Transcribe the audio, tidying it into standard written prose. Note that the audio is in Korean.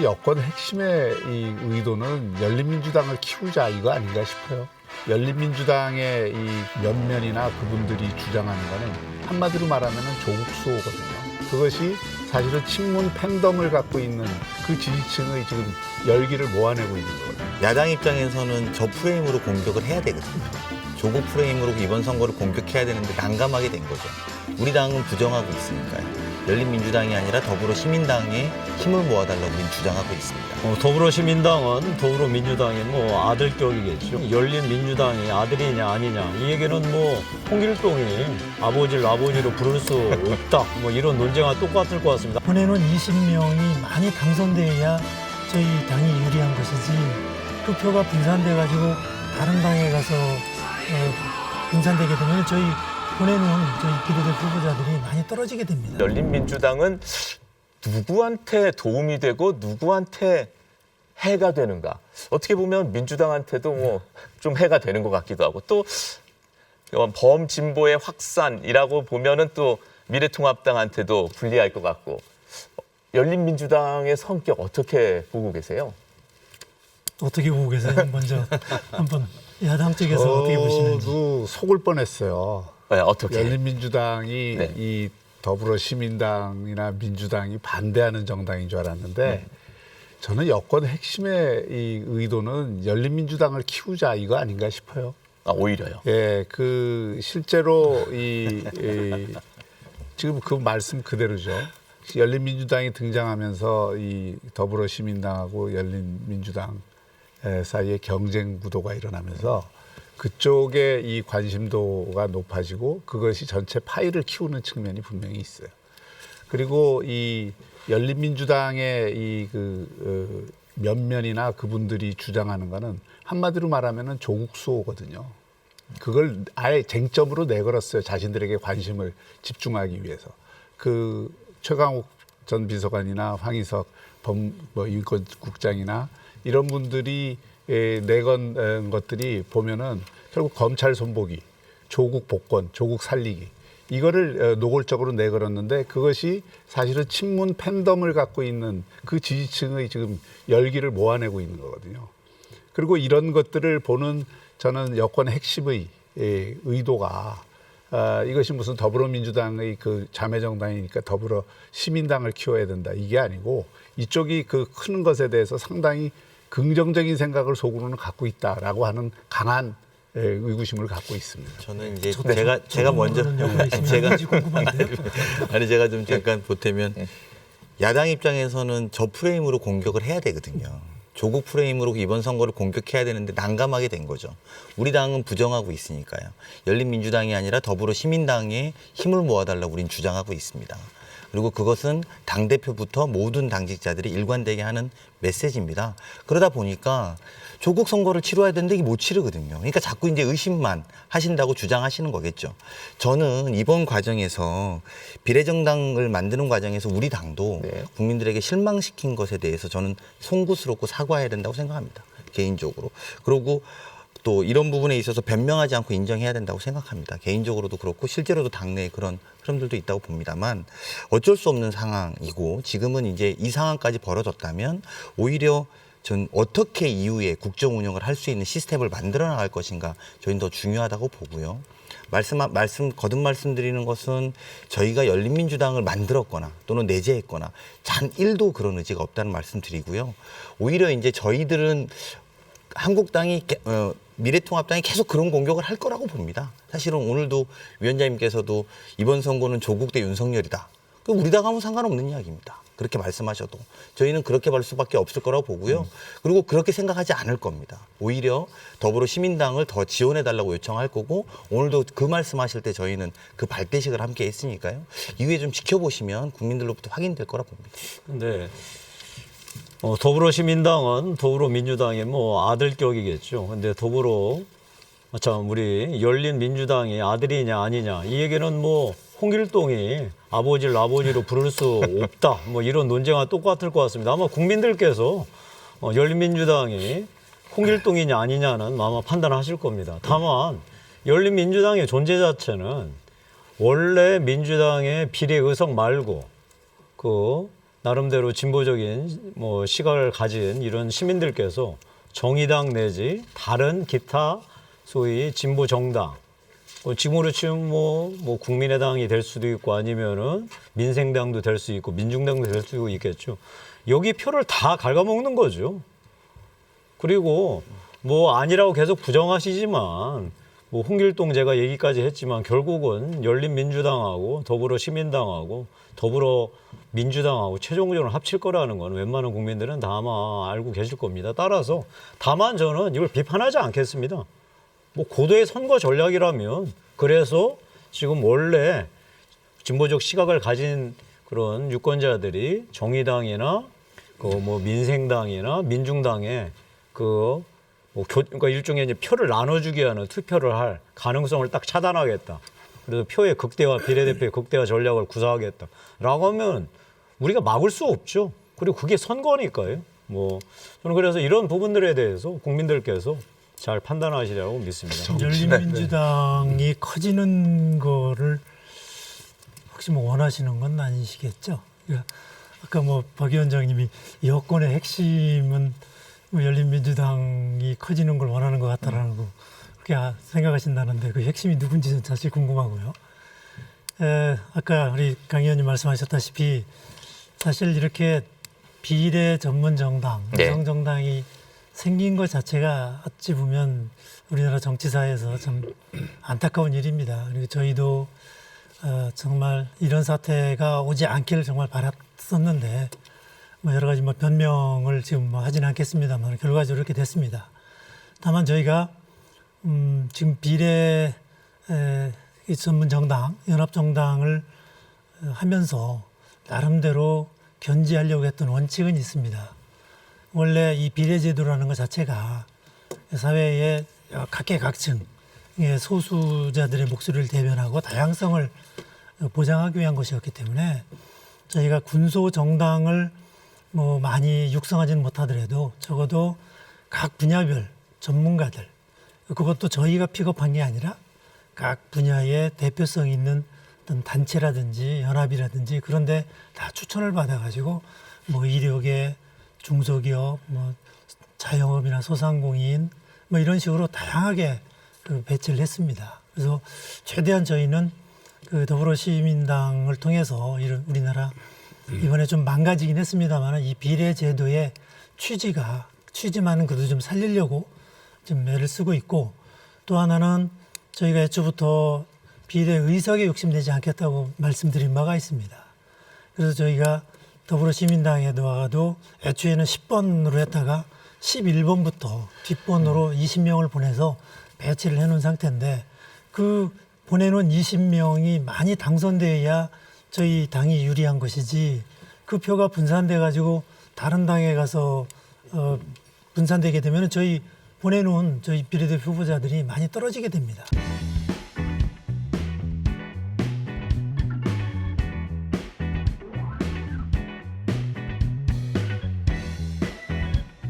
여권 핵심의 이 의도는 열린민주당을 키우자 이거 아닌가 싶어요. 열린민주당의 이 면면이나 그분들이 주장하는 거는 한마디로 말하면 조국 수호거든요. 그것이 사실은 친문 팬덤을 갖고 있는 그 지지층의 지금 열기를 모아내고 있는 거거든요. 야당 입장에서는 저 프레임으로 공격을 해야 되거든요. 조국 프레임으로 이번 선거를 공격해야 되는데 난감하게 된 거죠. 우리 당은 부정하고 있으니까요. 열린민주당이 아니라 더불어시민당에 힘을 모아달라고 우리는 주장하고 있습니다. 더불어시민당은 더불어민주당의 아들격이겠죠. 열린민주당이 아들이냐 아니냐 이 얘기는 홍길동이 아버지를 아버지로 부를 수 없다 이런 논쟁과 똑같을 것 같습니다. 이번에는 20명이 많이 당선돼야 저희 당이 유리한 것이지 투표가 분산돼가지고 다른 당에 가서 분산되게 되면 저희 이번에는 저희 비례대 후보자들이 많이 떨어지게 됩니다. 열린민주당은 누구한테 도움이 되고 누구한테 해가 되는가. 어떻게 보면 민주당한테도 좀 해가 되는 것 같기도 하고 또 범진보의 확산이라고 보면은 또 미래통합당한테도 불리할 것 같고 열린민주당의 성격 어떻게 보고 계세요? 어떻게 보고 계세요? 먼저 한번 야당 쪽에서 어떻게 보시는지. 저도 속을 뻔했어요. 네, 어떻게? 열린민주당이 네. 이 더불어시민당이나 민주당이 반대하는 정당인 줄 알았는데 저는 여권 핵심의 이 의도는 열린민주당을 키우자 이거 아닌가 싶어요. 아, 오히려요. 예, 실제로 지금 그 말씀 그대로죠. 열린민주당이 등장하면서 이 더불어시민당하고 열린민주당 사이에 경쟁 구도가 일어나면서 그쪽에 이 관심도가 높아지고 그것이 전체 파이를 키우는 측면이 분명히 있어요. 그리고 이 열린민주당의 면면이나 그분들이 주장하는 거는 한마디로 말하면은 조국 수호거든요. 그걸 아예 쟁점으로 내걸었어요. 자신들에게 관심을 집중하기 위해서. 최강욱 전 비서관이나 황희석 인권국장이나 이런 분들이 내건 것들이 보면은 결국 검찰 손보기, 조국 복권, 조국 살리기 이거를 노골적으로 내걸었는데 그것이 사실은 친문 팬덤을 갖고 있는 그 지지층의 지금 열기를 모아내고 있는 거거든요. 그리고 이런 것들을 보는 저는 여권 핵심의 의도가 이것이 무슨 더불어민주당의 그 자매정당이니까 더불어시민당을 키워야 된다 이게 아니고 이쪽이 그 큰 것에 대해서 상당히 긍정적인 생각을 속으로는 갖고 있다라고 하는 강한 의구심을 갖고 있습니다. 저는 이제 제가 먼저 제가 좀 잠깐 보태면 야당 입장에서는 저 프레임으로 공격을 해야 되거든요. 조국 프레임으로 이번 선거를 공격해야 되는데 난감하게 된 거죠. 우리 당은 부정하고 있으니까요. 열린민주당이 아니라 더불어시민당에 힘을 모아달라고 우리는 주장하고 있습니다. 그리고 그것은 당대표부터 모든 당직자들이 일관되게 하는 메시지입니다. 그러다 보니까 조국 선거를 치러야 되는데 이게 못 치르거든요. 그러니까 자꾸 이제 의심만 하신다고 주장하시는 거겠죠. 저는 이번 과정에서 비례정당을 만드는 과정에서 우리 당도 국민들에게 실망시킨 것에 대해서 저는 송구스럽고 사과해야 된다고 생각합니다. 개인적으로. 그리고 또 이런 부분에 있어서 변명하지 않고 인정해야 된다고 생각합니다. 개인적으로도 그렇고 실제로도 당내에 그런 흐름들도 있다고 봅니다만 어쩔 수 없는 상황이고 지금은 이제 이 상황까지 벌어졌다면 오히려 전 어떻게 이후에 국정 운영을 할 수 있는 시스템을 만들어 나갈 것인가 저희는 더 중요하다고 보고요. 거듭 말씀드리는 것은 저희가 열린민주당을 만들었거나 또는 내재했거나 단 1도 그런 의지가 없다는 말씀 드리고요. 오히려 이제 저희들은 미래통합당이 계속 그런 공격을 할 거라고 봅니다. 사실은 오늘도 위원장님께서도 이번 선거는 조국 대 윤석열이다. 우리 당하고는 상관없는 이야기입니다. 그렇게 말씀하셔도. 저희는 그렇게 볼 수밖에 없을 거라고 보고요. 그리고 그렇게 생각하지 않을 겁니다. 오히려 더불어시민당을 더 지원해달라고 요청할 거고 오늘도 그 말씀하실 때 저희는 그 발대식을 함께 했으니까요. 이후에 좀 지켜보시면 국민들로부터 확인될 거라 봅니다. 근데 더불어시민당은 더불어민주당의 아들격이겠죠. 근데 우리 열린민주당이 아들이냐 아니냐 이 얘기는 홍길동이 아버지를 아버지로 부를 수 없다 이런 논쟁과 똑같을 것 같습니다. 아마 국민들께서 열린민주당이 홍길동이냐 아니냐는 아마 판단하실 겁니다. 다만 열린민주당의 존재 자체는 원래 민주당의 비례 의석 말고 나름대로 진보적인 뭐 시각을 가진 이런 시민들께서 정의당 내지 다른 기타 소위 진보 정당, 지금으로 치면 뭐 국민의당이 될 수도 있고 아니면은 민생당도 될 수 있고 민중당도 될 수 있겠죠. 여기 표를 다 갉아먹는 거죠. 그리고 뭐 아니라고 계속 부정하시지만 뭐 홍길동 제가 얘기까지 했지만 결국은 열린민주당하고 더불어시민당하고 더불어민주당하고 최종적으로 합칠 거라는 건 웬만한 국민들은 다 아마 알고 계실 겁니다. 따라서 다만 저는 이걸 비판하지 않겠습니다. 뭐 고도의 선거 전략이라면 그래서 지금 원래 진보적 시각을 가진 그런 유권자들이 정의당이나 그 뭐 민생당이나 민중당에 그러니까 일종의 이제 표를 나눠주기 위한 투표를 할 가능성을 딱 차단하겠다. 그래서 표의 극대화, 비례대표의 극대화 전략을 구사하겠다라고 하면 우리가 막을 수 없죠. 그리고 그게 선거니까요. 뭐 저는 그래서 이런 부분들에 대해서 국민들께서 잘 판단하시리라고 믿습니다. 열린민주당이 커지는 거를 혹시 뭐 원하시는 건 아니시겠죠? 그러니까 아까 뭐 박 위원장님이 여권의 핵심은 뭐 열린민주당이 커지는 걸 원하는 것 같다라는 거 그렇게 생각하신다는데 그 핵심이 누군지는 사실 궁금하고요. 아까 우리 강 의원님 말씀하셨다시피 사실 이렇게 비례 전문 정당, 여성 정당이 생긴 것 자체가 어찌 보면 우리나라 정치사에서 참 안타까운 일입니다. 그리고 저희도 정말 이런 사태가 오지 않기를 정말 바랐었는데 뭐 여러 가지 뭐 변명을 지금 뭐 하지는 않겠습니다만 결과적으로 이렇게 됐습니다. 다만 저희가 지금 비례 전문 정당, 연합 정당을 하면서 나름대로 견지하려고 했던 원칙은 있습니다. 원래 이 비례제도라는 것 자체가 사회의 각계각층의 소수자들의 목소리를 대변하고 다양성을 보장하기 위한 것이었기 때문에 저희가 군소 정당을 뭐 많이 육성하지는 못하더라도 적어도 각 분야별 전문가들 그것도 저희가 픽업한 게 아니라 각 분야의 대표성 있는 어떤 단체라든지 연합이라든지 그런데 다 추천을 받아가지고 뭐 이력의 중소기업, 뭐 자영업이나 소상공인 뭐 이런 식으로 다양하게 배치를 했습니다. 그래서 최대한 저희는 그 더불어시민당을 통해서 우리나라 이번에 좀 망가지긴 했습니다만 이 비례제도의 취지만은 그래도 좀 살리려고 좀 애를 쓰고 있고 또 하나는 저희가 애초부터 비례 의석에 욕심내지 않겠다고 말씀드린 바가 있습니다. 그래서 저희가 더불어시민당에도 애초에는 10번으로 했다가 11번부터 뒷번으로 20명을 보내서 배치를 해놓은 상태인데 그 보내놓은 20명이 많이 당선돼야 저희 당이 유리한 것이지 그 표가 분산돼 가지고 다른 당에 가서 분산되게 되면 저희 보내놓은 저희 비례대표 후보자들이 많이 떨어지게 됩니다.